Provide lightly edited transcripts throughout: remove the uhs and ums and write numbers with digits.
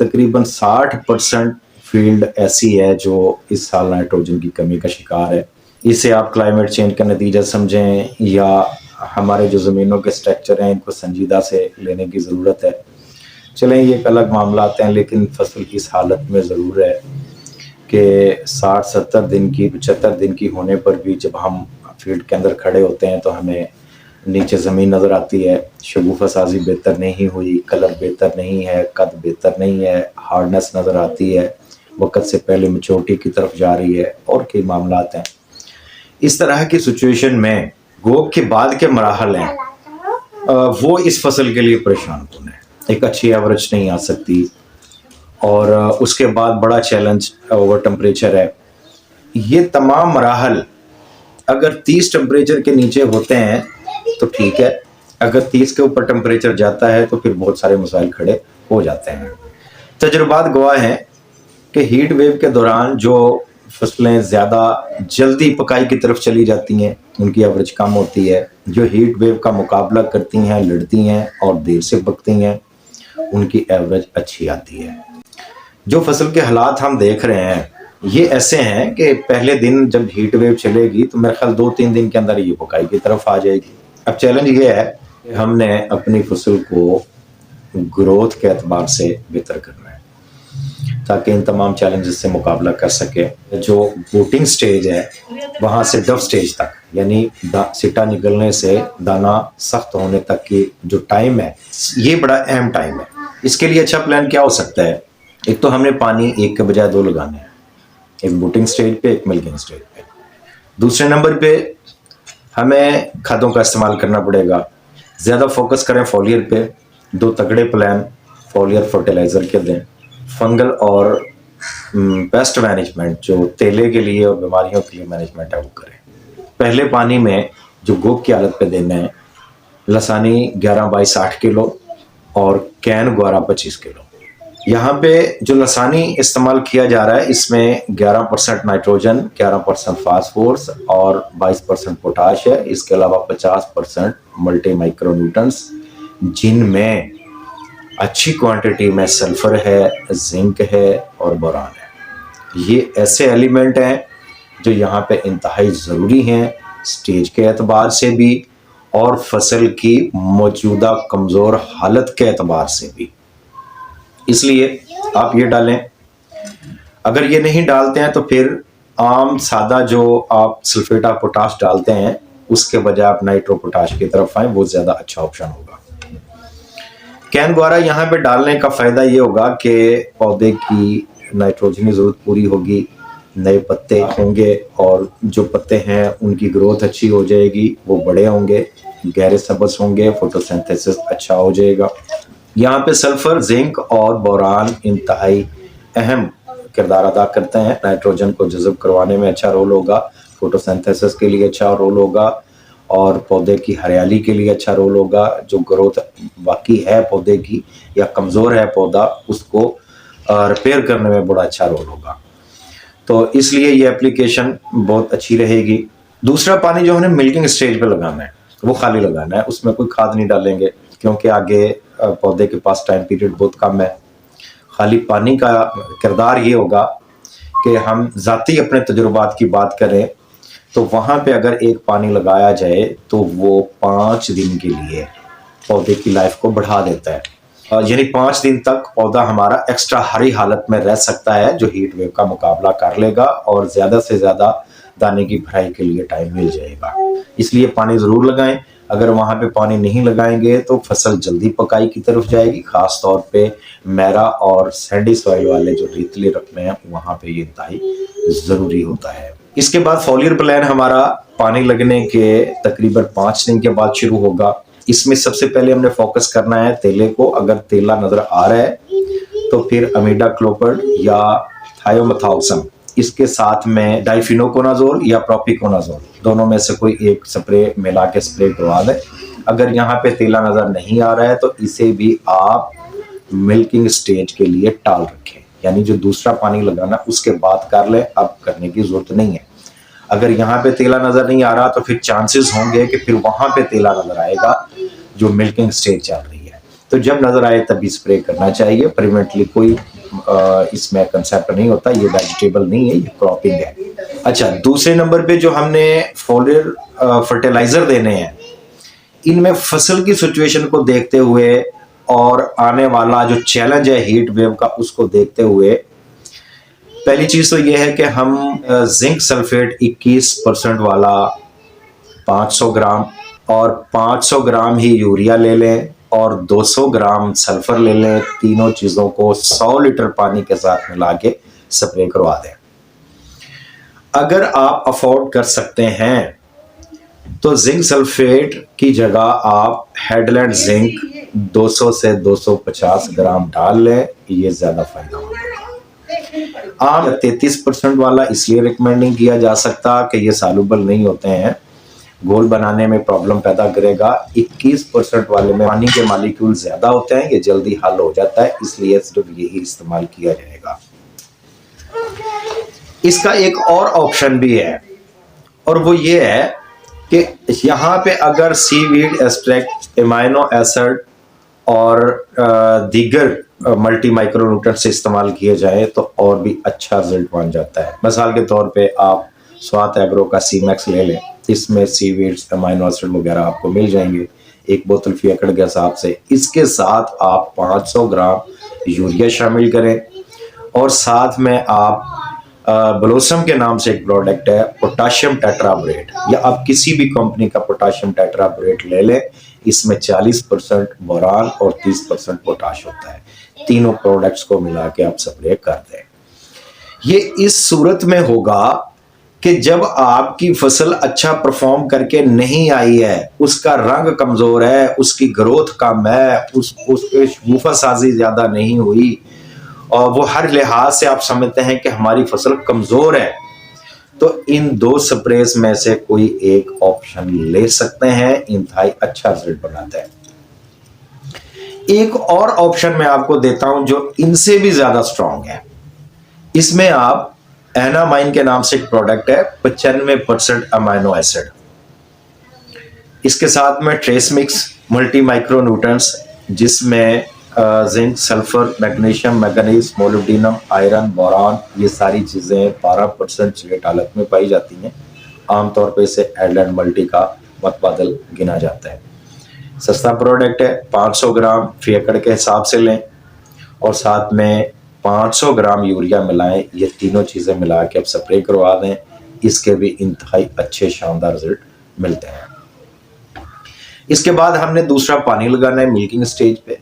तकरीबन 60% फील्ड ऐसी है जो इस साल नाइट्रोजन की कमी का शिकार है। इसे आप क्लाइमेट चेंज का नतीजा समझें या हमारे जो ज़मीनों के स्ट्रक्चर हैं इनको संजीदा से लेने की ज़रूरत है। चलें ये एक अलग मामला आते हैं, लेकिन फसल की इस हालत में ज़रूर है कि 60-70 दिन की 75 दिन की होने पर भी जब हम फील्ड के अंदर खड़े होते हैं तो हमें नीचे ज़मीन नज़र आती है। शगुफ़ा साजी बेहतर नहीं हुई, कलर बेहतर नहीं है, कद बेहतर नहीं है, हार्डनेस नज़र आती है, वक़्त से पहले मैच्योरिटी की तरफ जा रही है और कई मामलात हैं। इस तरह की सिचुएशन में गोब के बाद के मराहल हैं वो इस फसल के लिए परेशान कौन है। एक अच्छी एवरेज नहीं आ सकती और उसके बाद बड़ा चैलेंज ओवर टेम्परेचर है। ये तमाम मराहल अगर 30 टेम्परेचर के नीचे होते हैं तो ठीक है, अगर 30 के ऊपर टेम्परेचर जाता है तो फिर बहुत सारे मसाइल खड़े हो जाते हैं। तजुर्बात गवाह हैं कि हीट वेव के दौरान जो फसलें ज़्यादा जल्दी पकाई की तरफ चली जाती हैं उनकी एवरेज कम होती है। जो हीट वेव का मुकाबला करती हैं, लड़ती हैं और देर से पकती हैं, उनकी एवरेज अच्छी आती है। जो फसल के हालात हम देख रहे हैं ये ऐसे हैं कि पहले दिन जब हीट वेव चलेगी तो मेरे ख्याल 2-3 दिन के अंदर ये पकाई की तरफ आ जाएगी। अब चैलेंज ये है कि हमने अपनी फसल को ग्रोथ के एतबार से बेहतर करना है ताकि इन तमाम चैलेंजेस से मुकाबला कर सके। जो बूटिंग स्टेज है वहाँ से डव स्टेज तक, यानी सिटा निकलने से दाना सख्त होने तक की जो टाइम है ये बड़ा अहम टाइम है। इसके लिए अच्छा प्लान क्या हो सकता है? एक तो हमने पानी एक के बजाय 2 लगाने हैं, एक बूटिंग स्टेज पे, एक मिल्किंग स्टेज पे। दूसरे नंबर पे हमें खादों का इस्तेमाल करना पड़ेगा। ज़्यादा फोकस करें फॉलियर पे। 2 तगड़े प्लान फॉलियर फर्टिलाइज़र के दें। फंगल और पेस्ट मैनेजमेंट जो तेले के लिए और बीमारियों के लिए मैनेजमेंट है वो करें। पहले पानी में जो गोब की हालत पे देना है लसानी 11/60 किलो और कैन ग्वारा 25 किलो। यहाँ पे जो लसानी इस्तेमाल किया जा रहा है इसमें 11% नाइट्रोजन, 11% फास्फोरस और 22% पोटाश है। इसके अलावा 50% मल्टी माइक्रो न्यूट्रंस जिनमें अच्छी क्वांटिटी में सल्फर है, जिंक है और बोरान है। ये ऐसे एलिमेंट हैं जो यहाँ पे इंतहाई ज़रूरी हैं स्टेज के एतबार से भी और फसल की मौजूदा कमज़ोर हालत के एतबार से भी। इसलिए आप ये डालें। अगर ये नहीं डालते हैं तो फिर आम सादा जो आप सल्फेट ऑफ पोटाश डालते हैं उसके बजाय आप नाइट्रो पोटाश की तरफ आए, वो ज़्यादा अच्छा ऑप्शन होगा। कैन ग्वारा यहाँ पे डालने का फ़ायदा ये होगा कि पौधे की नाइट्रोजनी ज़रूरत पूरी होगी, नए पत्ते होंगे और जो पत्ते हैं उनकी ग्रोथ अच्छी हो जाएगी, वो बड़े होंगे, गहरे सब्ज़ होंगे, फोटोसिंथेसिस अच्छा हो जाएगा। यहाँ पे सल्फर, जिंक और बोरान इंतहाई अहम किरदार अदा करते हैं। नाइट्रोजन को जज़ब करवाने में अच्छा रोल होगा, फोटोसिंथेसिस के लिए अच्छा रोल होगा और पौधे की हरियाली के लिए अच्छा रोल होगा। जो ग्रोथ बाकी है पौधे की या कमज़ोर है पौधा उसको रिपेयर करने में बड़ा अच्छा रोल होगा। तो इसलिए ये एप्लीकेशन बहुत अच्छी रहेगी। दूसरा पानी जो हमें मिल्किंग स्टेज पे लगाना है वो खाली लगाना है, उसमें कोई खाद नहीं डालेंगे क्योंकि आगे पौधे के पास टाइम पीरियड बहुत कम है। खाली पानी का किरदार ये होगा कि हम ज़ाती अपने तजुर्बात की बात करें तो वहाँ पे अगर एक पानी लगाया जाए तो वो 5 दिन के लिए पौधे की लाइफ को बढ़ा देता है। यानी 5 दिन तक पौधा हमारा एक्स्ट्रा हरी हालत में रह सकता है जो हीट वेव का मुकाबला कर लेगा और ज़्यादा से ज़्यादा दाने की भराई के लिए टाइम मिल जाएगा। इसलिए पानी ज़रूर लगाएं। अगर वहाँ पे पानी नहीं लगाएंगे तो फसल जल्दी पकाई की तरफ जाएगी। ख़ास तौर पे मैरा और सैंडी सॉइल वाले जो रेतीले रकबे हैं वहाँ पे ये इंतहाई ज़रूरी होता है। इसके बाद फॉलियर प्लान हमारा पानी लगने के तकरीबन 5 दिन के बाद शुरू होगा। इसमें सबसे पहले हमने फोकस करना है तेले को। अगर तेला नज़र आ रहा है तो फिर अमीडाक्लोपिड या थायोमेथाक्सम, इसके साथ में डाइफिनोकोनाजोल या प्रोपिकोनाजोल, दोनों में से कोई एक स्प्रे मिला के स्प्रे करवा दें। अगर यहाँ पे तेला नज़र नहीं आ रहा है तो इसे भी आप मिल्किंग स्टेज के लिए टाल रखें, यानी जो दूसरा पानी लगाना उसके बाद कर लें, अब करने की ज़रूरत नहीं है। अगर यहाँ पे तेला नज़र नहीं आ रहा तो फिर चांसेस होंगे कि फिर वहाँ पे तेला नज़र आएगा जो मिल्किंग स्टेज चल रही है। तो जब नज़र आए तभी स्प्रे करना चाहिए। प्रिवेंटली कोई इसमें कंसेप्ट नहीं होता, ये वेजिटेबल नहीं है, ये क्रॉपिंग है। अच्छा, दूसरे नंबर पे जो हमने फोलियर फर्टिलाइजर देने हैं, इनमें फसल की सिचुएशन को देखते हुए और आने वाला जो चैलेंज है हीट वेव का, उसको देखते हुए पहली चीज तो यह है कि हम जिंक सल्फेट 21% वाला 500 ग्राम और 500 ग्राम ही यूरिया ले लें और 200 ग्राम सल्फर ले लें। तीनों चीजों को 100 लीटर पानी के साथ मिला के स्प्रे करवा दें। अगर आप अफोर्ड कर सकते हैं तो जिंक सल्फेट की जगह आप हेडलैंड जिंक 200 से 250 ग्राम डाल लें, ये ज्यादा फायदा होगा। आम 33% वाला इसलिए रिकमेंड नहीं किया जा सकता कि ये सालुबल नहीं होते हैं, घोल बनाने में प्रॉब्लम पैदा करेगा। 21% वाले में पानी के मॉलिक्यूल ज्यादा होते हैं, ये जल्दी हल हो जाता है, इसलिए सिर्फ यही इस्तेमाल किया जाएगा। इसका एक और ऑप्शन भी है और वो ये है कि यहाँ पे अगर सीवीड एक्सट्रैक्ट, एमाइनो एसिड और दीगर मल्टी माइक्रोन्यूट्रिएंट से इस्तेमाल किए जाए तो और भी अच्छा रिजल्ट बन जाता है। मिसाल के तौर पे आप स्वात एग्रो का सीमैक्स ले लें, इसमें सीवीड्स, अमाइनो एसिड वगैरह आपको मिल जाएंगे 1 बोतल फी एकड़ के हिसाब से। इसके साथ आप 500 ग्राम यूरिया शामिल करें और साथ में आप ब्लोसम के नाम से एक प्रोडक्ट है पोटाशियम टेट्राब्रेट, या आप किसी भी कंपनी का पोटाशियम टेट्राब्रेट ले लें। इसमें 40% बोरान और 30% पोटाश होता है। तीनों प्रोडक्ट्स को मिला के आप स्प्रे कर दें। ये इस सूरत में होगा कि जब आपकी फसल अच्छा परफॉर्म करके नहीं आई है, उसका रंग कमजोर है, उसकी ग्रोथ कम है, उसके शगुफा साजी ज्यादा नहीं हुई और वो हर लिहाज से आप समझते हैं कि हमारी फसल कमजोर है, तो इन 2 स्प्रेस में से कोई एक ऑप्शन ले सकते हैं, इंतहाई अच्छा रिजल्ट बनाता है। एक और ऑप्शन मैं आपको देता हूं जो इनसे भी ज्यादा स्ट्रांग है। इसमें आप एनामाइन के नाम से एक प्रोडक्ट है, 95% अमाइनो एसिड, इसके साथ में ट्रेस मिक्स मल्टी माइक्रोन्यूट्रिएंट्स जिसमें zinc, sulphur, magnesium, manganese, molybdenum, iron, boron, ये सारी चीजें 12% चिलेट हालत में पाई जाती हैं। आमतौर पे इसे एडलैंड मल्टी का मतबादल गिना जाता है। सस्ता प्रोडक्ट है, 500 ग्राम फी एकड़ के हिसाब से लें और साथ में 500 ग्राम यूरिया मिलाएं। ये तीनों चीजें मिला के आप स्प्रे करवा दें, इसके भी इंतहाई अच्छे शानदार रिजल्ट मिलते हैं। इसके बाद हमने दूसरा पानी लगाना है मिल्किंग स्टेज पे।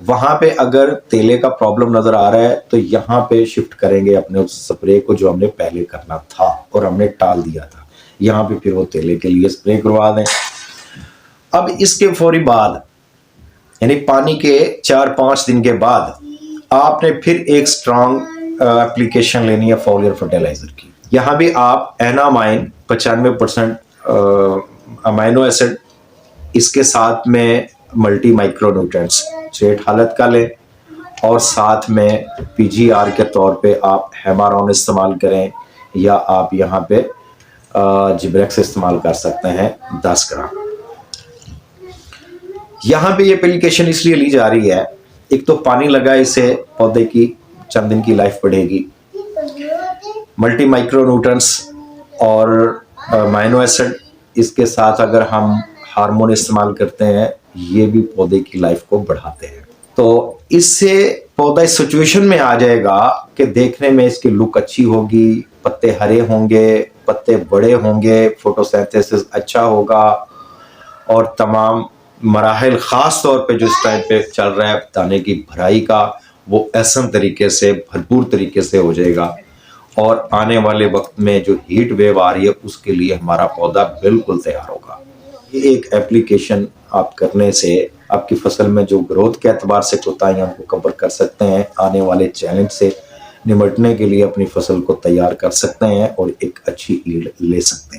वहां पे अगर तेले का प्रॉब्लम नजर आ रहा है तो यहाँ पे शिफ्ट करेंगे अपने उस स्प्रे को जो हमने पहले करना था और हमने टाल दिया था। यहाँ पे फिर वो तेले के लिए स्प्रे करवा दें। अब इसके फौरी बाद यानी पानी के 4-5 दिन के बाद आपने फिर एक स्ट्रॉन्ग एप्लीकेशन लेनी है फोलियर फर्टिलाइजर की। यहाँ भी आप एनामाइन 95% अमाइनो एसिड, इसके साथ में मल्टी माइक्रोन्यूट्रिएंट्स स्ट्रेट हालत का लें और साथ में पीजीआर के तौर पे आप हेमारॉन इस्तेमाल करें या आप यहाँ पे जिब्रेक्स इस्तेमाल कर सकते हैं 10 ग्राम। यहाँ पे ये एप्लीकेशन इसलिए ली जा रही है, एक तो पानी लगा, इससे पौधे की चंद दिन की लाइफ बढ़ेगी। मल्टी माइक्रोन्यूट्रिएंट्स और अमाइनो एसिड, इसके साथ अगर हम हार्मोन इस्तेमाल करते हैं, ये भी पौधे की लाइफ को बढ़ाते हैं। तो इससे पौधा इस सिचुएशन में आ जाएगा कि देखने में इसकी लुक अच्छी होगी, पत्ते हरे होंगे, पत्ते बड़े होंगे, फोटोसिंथेसिस अच्छा होगा और तमाम मराहिल खास तौर पे जो इस टाइम पे चल रहा है दाने की भराई का, वो ऐसा तरीके से भरपूर तरीके से हो जाएगा और आने वाले वक्त में जो हीट वेव आ रही है उसके लिए हमारा पौधा बिल्कुल तैयार होगा। ये एक एप्लीकेशन आप करने से आपकी फसल में जो ग्रोथ के एतबार से कोताहियां को कवर कर सकते हैं, आने वाले चैलेंज से निपटने के लिए अपनी फसल को तैयार कर सकते हैं और एक अच्छी ईल्ड ले सकते हैं।